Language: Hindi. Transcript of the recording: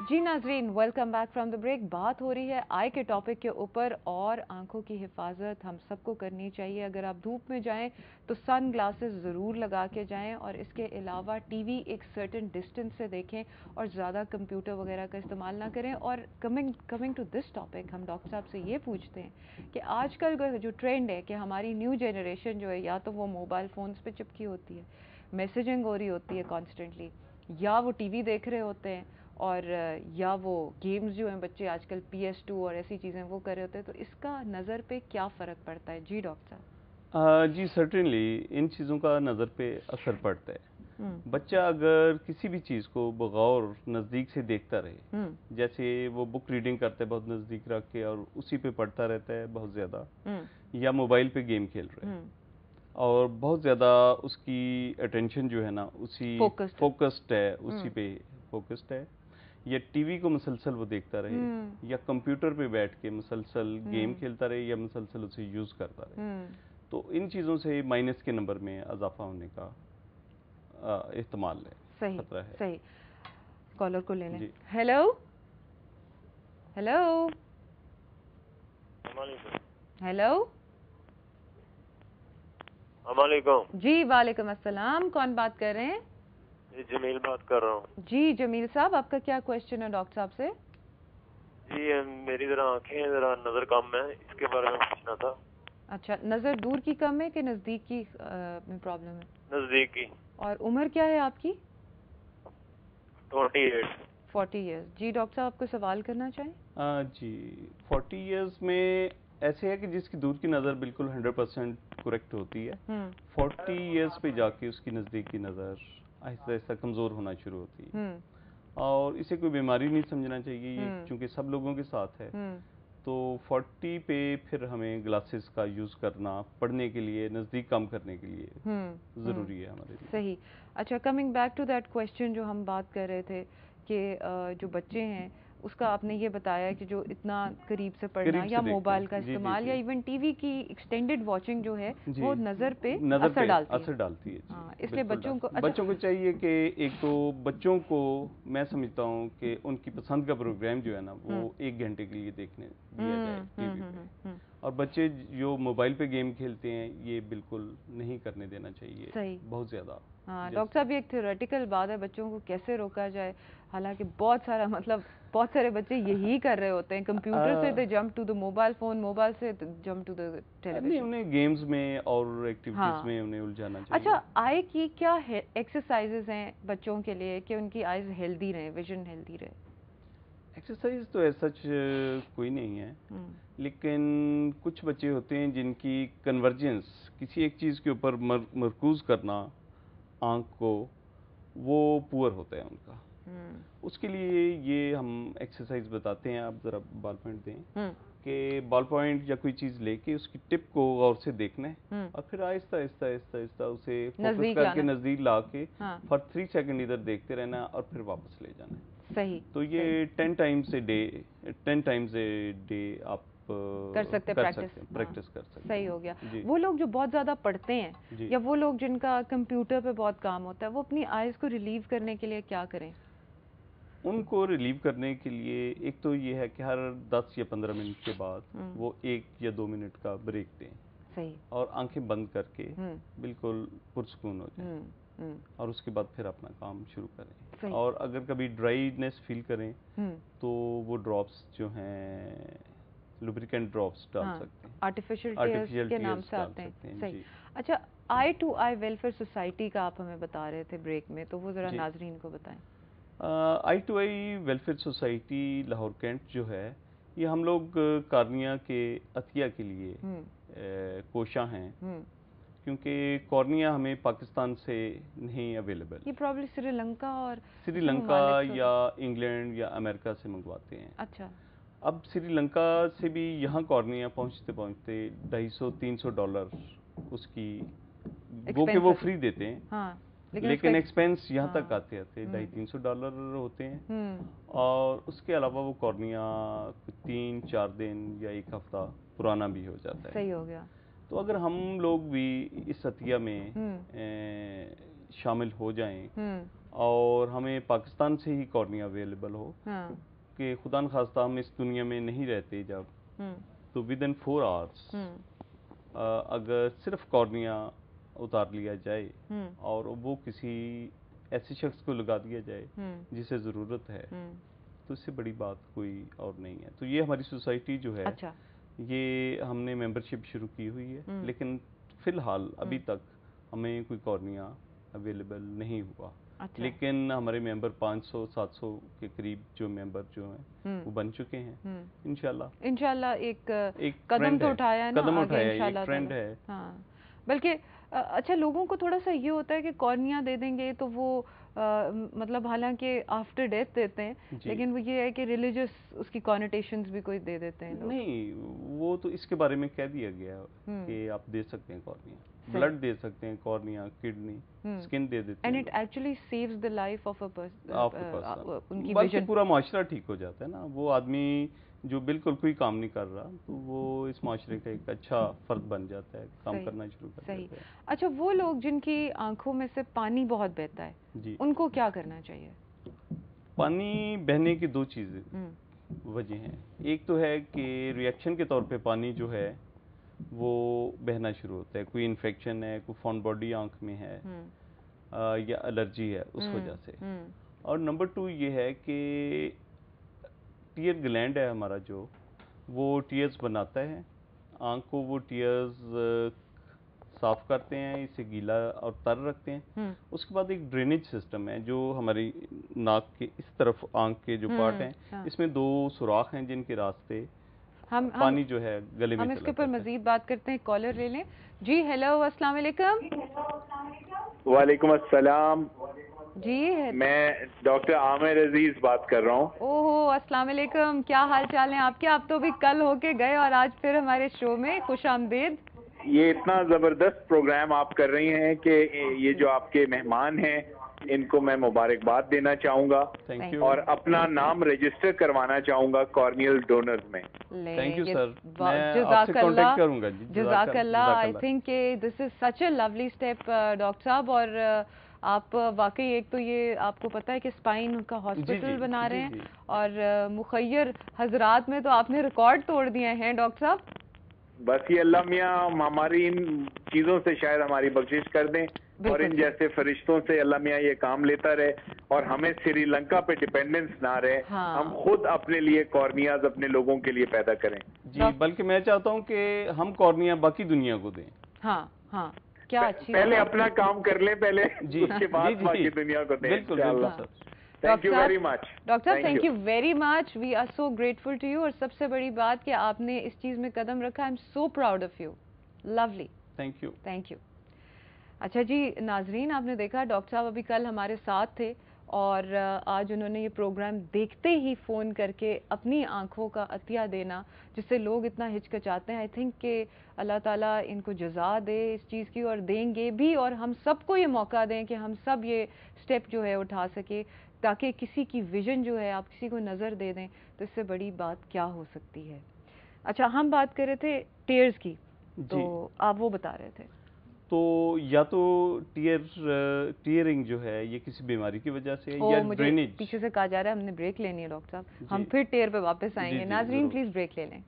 जी नाजरीन, welcome back from the break. बात हो रही है आई के टॉपिक के ऊपर और आंखों की हिफाजत हम सबको करनी चाहिए। अगर आप धूप में जाएं तो सन ग्लासेस ज़रूर लगा के जाएं और इसके अलावा टीवी एक सर्टेन डिस्टेंस से देखें और ज़्यादा कंप्यूटर वगैरह का इस्तेमाल ना करें। और कमिंग टू दिस टॉपिक, हम डॉक्टर साहब से ये पूछते हैं कि आजकल का जो ट्रेंड है कि हमारी न्यू जनरेशन जो है या तो वो मोबाइल फ़ोन्स पर चिपकी होती है, मैसेजिंग हो रही होती है कॉन्स्टेंटली, या वो टीवी देख रहे होते हैं, और या वो गेम्स जो हैं बच्चे आजकल PS2 और ऐसी चीज़ें वो कर रहे होते हैं। तो इसका नज़र पे क्या फ़र्क पड़ता है? जी डॉक्टर साहब। जी सर्टेनली इन चीज़ों का नज़र पे असर पड़ता है। बच्चा अगर किसी भी चीज़ को बगौर नज़दीक से देखता रहे, जैसे वो बुक रीडिंग करता है बहुत नज़दीक रख के और उसी पे पढ़ता रहता है बहुत ज़्यादा, या मोबाइल पे गेम खेल रहा है और बहुत ज़्यादा उसकी अटेंशन जो है ना उसी फोकस्ड है, उसी पे फोकस्ड है, या टीवी को मुसलसल वो देखता रहे या कंप्यूटर पे बैठ के मुसलसल गेम खेलता रहे या मुसलसल उसे यूज़ करता रहे, तो इन चीज़ों से माइनस के नंबर में इजाफा होने का एहतमाल है, सही, खतरा है। सही। कॉलर को ले लें। हेलो हेलो हेलो जी वालेकुम अस्सलाम। कौन बात कर रहे हैं? जी जमील बात कर रहा हूँ। जी जमील साहब, आपका क्या क्वेश्चन है डॉक्टर साहब से? जी मेरी जरा आंखें जरा नजर कम है, इसके बारे में पूछना था। अच्छा, नज़र दूर की कम है कि नज़दीक की में प्रॉब्लम है? नजदीक की। और उम्र क्या है आपकी? 40 ईयर्स। जी डॉक्टर साहब, आपको सवाल करना चाहें? जी 40 ईयर्स में ऐसे है कि जिसकी दूर की नज़र बिल्कुल 100% करेक्ट होती है, 40 ईयर्स पे जाके उसकी नज़दीक की नज़र आहिस्ता आहिस्ता कमज़ोर होना शुरू होती है। और इसे कोई बीमारी नहीं समझना चाहिए, ये चूँकि सब लोगों के साथ है। तो 40 पे फिर हमें ग्लासेस का यूज़ करना पढ़ने के लिए, नज़दीक काम करने के लिए ज़रूरी है हमारे लिए। सही। अच्छा, coming back to that question जो हम बात कर रहे थे कि जो बच्चे हैं उसका आपने ये बताया कि जो इतना करीब से पढ़ना या मोबाइल का इस्तेमाल या इवन टीवी की एक्सटेंडेड वॉचिंग जो है वो नज़र पे असर डालती है। हाँ, इसलिए बच्चों को चाहिए कि एक तो बच्चों को मैं समझता हूँ कि उनकी पसंद का प्रोग्राम जो है ना वो 1 घंटे के लिए देखने दिया जाए टीवी पे, और बच्चे जो मोबाइल पे गेम खेलते हैं ये बिल्कुल नहीं करने देना चाहिए। सही, बहुत ज़्यादा। हाँ डॉक्टर साहब, ये एक थ्योरेटिकल बात है, बच्चों को कैसे रोका जाए, हालांकि बहुत सारे बच्चे यही कर रहे होते हैं, कंप्यूटर से they jump to the mobile phone, mobile से जंप टू द टेलीविजन। नहीं, उन्हें गेम्स में और एक्टिविटीज में उन्हें उलझाना चाहिए। अच्छा, आई की क्या एक्सरसाइजेज हैं बच्चों के लिए कि उनकी आईज हेल्दी रहे, विजन हेल्दी रहे? एक्सरसाइज तो ऐसा कोई नहीं है, लेकिन कुछ बच्चे होते हैं जिनकी कन्वर्जेंस, किसी एक चीज़ के ऊपर मरकूज करना आंख को, वो पुअर होता है उनका। उसके लिए ये हम एक्सरसाइज बताते हैं, आप ज़रा बॉल पॉइंट दें कि बॉल पॉइंट या कोई चीज़ लेके उसकी टिप को गौर से देखना है और फिर आहिस्ता आहिस्ता आहिस्ता आहिस्ता उसे फोकस करके नज़दीक ला के फॉर 3 सेकंड इधर देखते रहना और फिर वापस ले जाना है। सही। तो ये 10 टाइम्स ए डे आप कर सकते हैं, प्रैक्टिस कर सकते हैं। सही हो गया। वो लोग जो बहुत ज़्यादा पढ़ते हैं या वो लोग जिनका कंप्यूटर पे बहुत काम होता है, वो अपनी आइज़ को रिलीव करने के लिए क्या करें? उनको रिलीव करने के लिए एक तो ये है कि हर 10 या 15 मिनट के बाद वो 1 या 2 मिनट का ब्रेक दें। सही। और आंखें बंद करके बिल्कुल पुरसकून हो जाए और उसके बाद फिर अपना काम शुरू करें। और अगर कभी ड्राईनेस फील करें तो वो ड्रॉप्स जो हैं लुब्रिकेंट ड्रॉप्स डाल सकते हैं, आर्टिफिशियल टीयर्स के नाम से आते हैं। सही। अच्छा, आई टू आई वेलफेयर सोसाइटी का आप हमें बता रहे थे ब्रेक में, तो वो ज़रा नाजरीन को बताएं। Eye to eye welfare society Lahore cantt जो है, ये हम लोग कॉर्निया के अतिया के लिए कोशा हैं, क्योंकि कॉर्निया हमें पाकिस्तान से नहीं अवेलेबल। ये प्रॉब्लम श्रीलंका या इंग्लैंड या अमेरिका से मंगवाते हैं। अच्छा। अब श्रीलंका से भी यहाँ कॉर्निया पहुँचते पहुँचते $250-300 उसकी, वो कि वो फ्री देते हैं, लेकिन एक्सपेंस यहाँ तक आते आते $250-300 होते हैं। और उसके अलावा वो कॉर्निया 3-4 दिन या 1 हफ्ता पुराना भी हो जाता है। सही हो गया। तो अगर हम लोग भी इस अतिया में शामिल हो जाएं और हमें पाकिस्तान से ही कॉर्निया अवेलेबल हो, हाँ। कि खुदा न खास्ता हम इस दुनिया में नहीं रहते जब, तो विद इन 4 आवर्स अगर सिर्फ कॉर्निया उतार लिया जाए और वो किसी ऐसे शख्स को लगा दिया जाए जिसे ज़रूरत है, तो इससे बड़ी बात कोई और नहीं है। तो ये हमारी सोसाइटी जो है, अच्छा। ये हमने मेंबरशिप शुरू की हुई है, लेकिन फ़िलहाल अभी तक हमें कोई कॉर्निया अवेलेबल नहीं हुआ। अच्छा। लेकिन हमारे मेंबर 500-700 के करीब जो मेंबर जो हैं वो बन चुके हैं। इंशाल्लाह एक कदम तो उठाया है ना, कदम उठाया, एक ट्रेंड है। हाँ। बल्कि अच्छा, लोगों को थोड़ा सा ये होता है कि कॉर्निया दे देंगे तो वो मतलब हालांकि आफ्टर डेथ देते हैं, लेकिन वो ये है कि रिलीजियस उसकी कॉनोटेशंस भी कोई दे देते हैं लोग। नहीं, वो तो इसके बारे में कह दिया गया कि आप दे सकते हैं कॉर्निया, ब्लड दे सकते हैं, कॉर्निया, किडनी, स्किन दे देते हैं, and it actually saves the life of a person. उनकी विजन, पूरा माशरा ठीक हो जाता है ना। वो आदमी जो बिल्कुल कोई काम नहीं कर रहा, तो वो इस माशरे का एक अच्छा फर्द बन जाता है, काम करना शुरू कर देता है। अच्छा, वो लोग जिनकी आंखों में से पानी बहुत बहता है जी, उनको क्या करना चाहिए? पानी बहने की 2 चीज़ें वजह हैं। एक तो है कि रिएक्शन के तौर पे पानी जो है वो बहना शुरू होता है, कोई इन्फेक्शन है, कोई फॉन बॉडी आंख में है या एलर्जी है, उस वजह से। और नंबर 2 ये है कि टीयर ग्लैंड है हमारा जो, वो टीयर्स बनाता है, आंख को वो टीयर्स साफ करते हैं, इसे गीला और तर रखते हैं। उसके बाद एक ड्रेनेज सिस्टम है जो हमारी नाक के इस तरफ आंख के जो पार्ट हैं, हाँ। इसमें 2 सुराख हैं जिनके रास्ते पानी जो है गले में हम इसके ऊपर मजीद बात करते हैं। कॉलर ले लें जी। हेलो, अस्सलाम वालेकुम। वालेकुम अस्सलाम जी, मैं डॉक्टर आमिर अजीज बात कर रहा हूँ। ओहो, अस्सलाम वालेकुम, क्या हाल चाल है आपके? आप तो भी कल होके गए और आज फिर हमारे शो में खुश आमदीद। ये इतना जबरदस्त प्रोग्राम आप कर रही हैं कि ये जो आपके मेहमान हैं इनको मैं मुबारकबाद देना चाहूँगा और अपना नाम रजिस्टर करवाना चाहूँगा कॉर्नियल डोनर्स में। थैंक यू सर, मैं आपसे कांटेक्ट करूँगा जी। जज़ाकल्लाह। I think this is such a lovely step doctor साहब। और आप वाकई, एक तो ये आपको पता है कि स्पाइन का हॉस्पिटल बना रहे हैं और मुखय्यर हजरात में तो आपने रिकॉर्ड तोड़ दिए हैं डॉक्टर साहब। बस ये अल्लाह मियाँ हमारी इन चीज़ों से शायद हमारी बख्शिश कर दें और इन जैसे फरिश्तों से अल्लाह मियाँ ये काम लेता रहे और हमें श्रीलंका पे डिपेंडेंस ना रहे। हाँ। हम खुद अपने लिए कॉर्नियाज अपने लोगों के लिए पैदा करें जी। बल्कि मैं चाहता हूँ कि हम कॉर्निया बाकी दुनिया को दें। हाँ हाँ, क्या अच्छी पहले अपना काम कर लें पहले जी, उसके बाद बाकी दुनिया को दें। बिल्कुल sir. Thank you very much doctor साहब, thank you very much. We are so grateful to you. और सबसे बड़ी बात कि आपने इस चीज़ में कदम रखा। I am so proud of you. Lovely, thank you, thank you. अच्छा जी नाजरीन, आपने देखा डॉक्टर साहब अभी कल हमारे साथ थे और आज उन्होंने ये प्रोग्राम देखते ही फ़ोन करके अपनी आंखों का अतिया देना, जिससे लोग इतना हिचकिचाते हैं। आई थिंक कि अल्लाह ताला इनको जज़ा दे इस चीज़ की, और देंगे भी, और हम सबको ये मौका दें कि हम सब ये स्टेप जो है उठा सके, ताकि किसी की विजन जो है आप किसी को नज़र दे दें, तो इससे बड़ी बात क्या हो सकती है। अच्छा, हम बात कर रहे थे टीयर्स की, तो आप वो बता रहे थे। तो या तो टीयरिंग जो है ये किसी बीमारी की वजह से है या ड्रेनेज। पीछे से कहा जा रहा है हमने ब्रेक लेनी है डॉक्टर साहब, हम फिर टीयर पे वापस आएंगे। नाजरीन प्लीज ब्रेक ले लें।